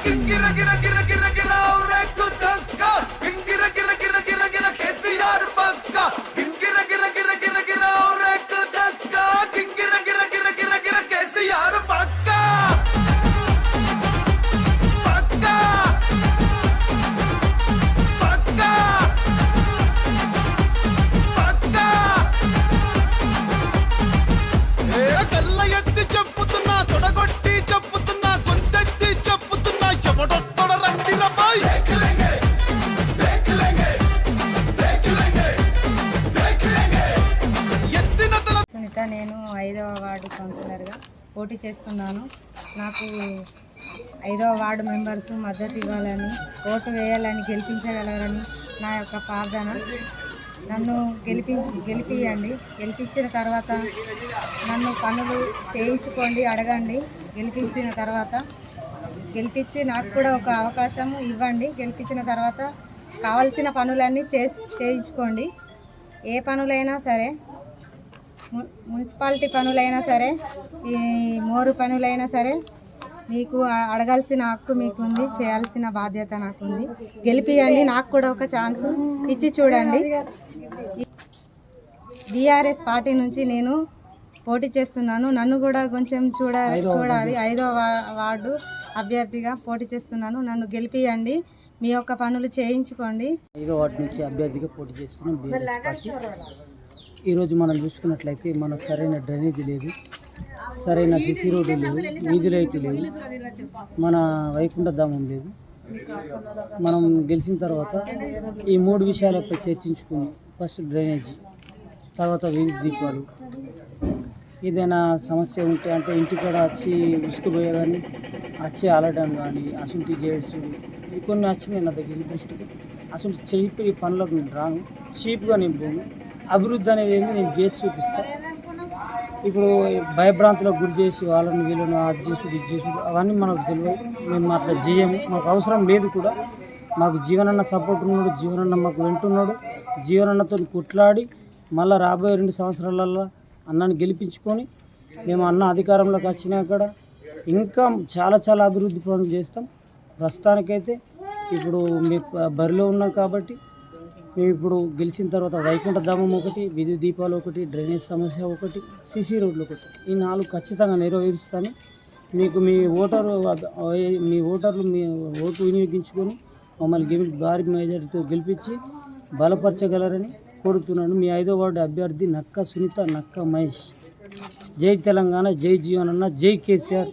గింగిర గిర గిర గిర గిర రేకు దక్క గింగిర గిర గిర గిర గిర కేసీఆర్ పక్క గింగిర గిర గిర గిర గిర రేకు దక్క గింగిర గిర గిర గిర గిర కేసీఆర్ పక్క పక్క పక్క పక్క ఏ కళ్ళ ఎత్తి చెప్పుతున్నా తొడగొట్టి చెప్పుతున్నా గొంతెత్తి చెప్పుతున్నా ఎవడొస్తాడ రండి రబాయ్ ఎత్తిన తల సునీత, నేను 5వ వార్డు కౌన్సిలర్గా పోటీ చేస్తున్నాను. నాకు 5వ వార్డు మెంబర్స్ మద్దతు ఇవ్వాలని, ఓటు వేయాలని, గెలిపించగలరని నా యొక్క ప్రార్థన. నన్ను గెలిపియండి. గెలిపించిన తర్వాత నన్ను పనులు చేయించుకోండి, అడగండి. గెలిపించిన తర్వాత గెలిపించి నాకు కూడా ఒక అవకాశం ఇవ్వండి. గెలిపించిన తర్వాత కావలసిన పనులన్నీ చేయించుకోండి. ఏ పనులైనా సరే, మున్సిపాలిటీ పనులైనా సరే, ఈ మోరు పనులైనా సరే మీకు అడగాల్సిన హక్కు మీకుంది, చేయాల్సిన బాధ్యత నాకుంది. గెలిపియండి. నాకు కూడా ఒక ఛాన్స్ ఇచ్చి చూడండి. బీఆర్ఎస్ పార్టీ నుంచి నేను పోటీ చేస్తున్నాను. నన్ను కూడా కొంచెం చూడాలి. 5వ వార్డు అభ్యర్థిగా పోటీ చేస్తున్నాను. నన్ను గెలిపియండి. మీ యొక్క పనులు చేయించుకోండి. 5వ వార్డు నుంచి అభ్యర్థిగా పోటీ చేస్తున్నాం బీఆర్ఎస్ పార్టీ. ఈరోజు మనం చూసుకున్నట్లయితే మనకు సరైన డ్రైనేజీ లేదు, సరైన సిసి రోడ్డు లేవు, వీధి లైట్లు లేవు, మన వైకుంఠ ధామం లేదు. మనం గెలిచిన తర్వాత ఈ 3 విషయాలపై చర్చించుకుని, ఫస్ట్ డ్రైనేజీ, తర్వాత వీధి దీపాలు, ఏదైనా సమస్య ఉంటే అంటే ఇంటికాడ వచ్చి ఉసుకుపోయే కానీ వచ్చి ఆలడం కానీ అసలు చేయొచ్చు. కొన్ని వచ్చినాయి నా దగ్గర దృష్టికి. అసలు చేయి పనులకు నేను రాను, చీప్గా నేను పోను. అభివృద్ధి అనేది ఏంటి నేను చేసి చూపిస్తాను. ఇప్పుడు భయభ్రాంతులకు గురి చేసి వాళ్ళని వీళ్ళని అది చేసుడు ఇది చేసుడు అవన్నీ మనకు తెలియదు. మేము అట్లా చేయము, మాకు అవసరం లేదు కూడా. మాకు జీవనన్న సపోర్ట్ ఉన్నాడు, జీవనన్న మాకు వింటున్నాడు. జీవనన్నతో కొట్లాడి మళ్ళీ రాబోయే 2 సంవత్సరాలలో అన్నని గెలిపించుకొని మేము అన్న అధికారంలోకి వచ్చినాక ఇంకా చాలా చాలా అభివృద్ధి పనులు చేస్తాం. ప్రస్తుతానికైతే ఇప్పుడు మీకు బరిలో ఉన్నాం కాబట్టి మేము ఇప్పుడు గెలిచిన తర్వాత వైకుంఠ ధామం ఒకటి, విద్యుత్ దీపాలు ఒకటి, డ్రైనేజ్ సమస్య ఒకటి, సిసి రోడ్లు ఒకటి, ఈ 4 ఖచ్చితంగా నెరవేరుస్తాను. మీకు మీ ఓటర్లు మీ ఓటు వినియోగించుకొని మమ్మల్ని భారీ మెజారిటీతో గెలిపించి బలపరచగలరని కోరుతున్నాను. మీ 5వ వార్డు అభ్యర్థి నక్క సునీత, నక్క మహేష్. జై తెలంగాణ, జై జీవనన్న, జై కేసీఆర్.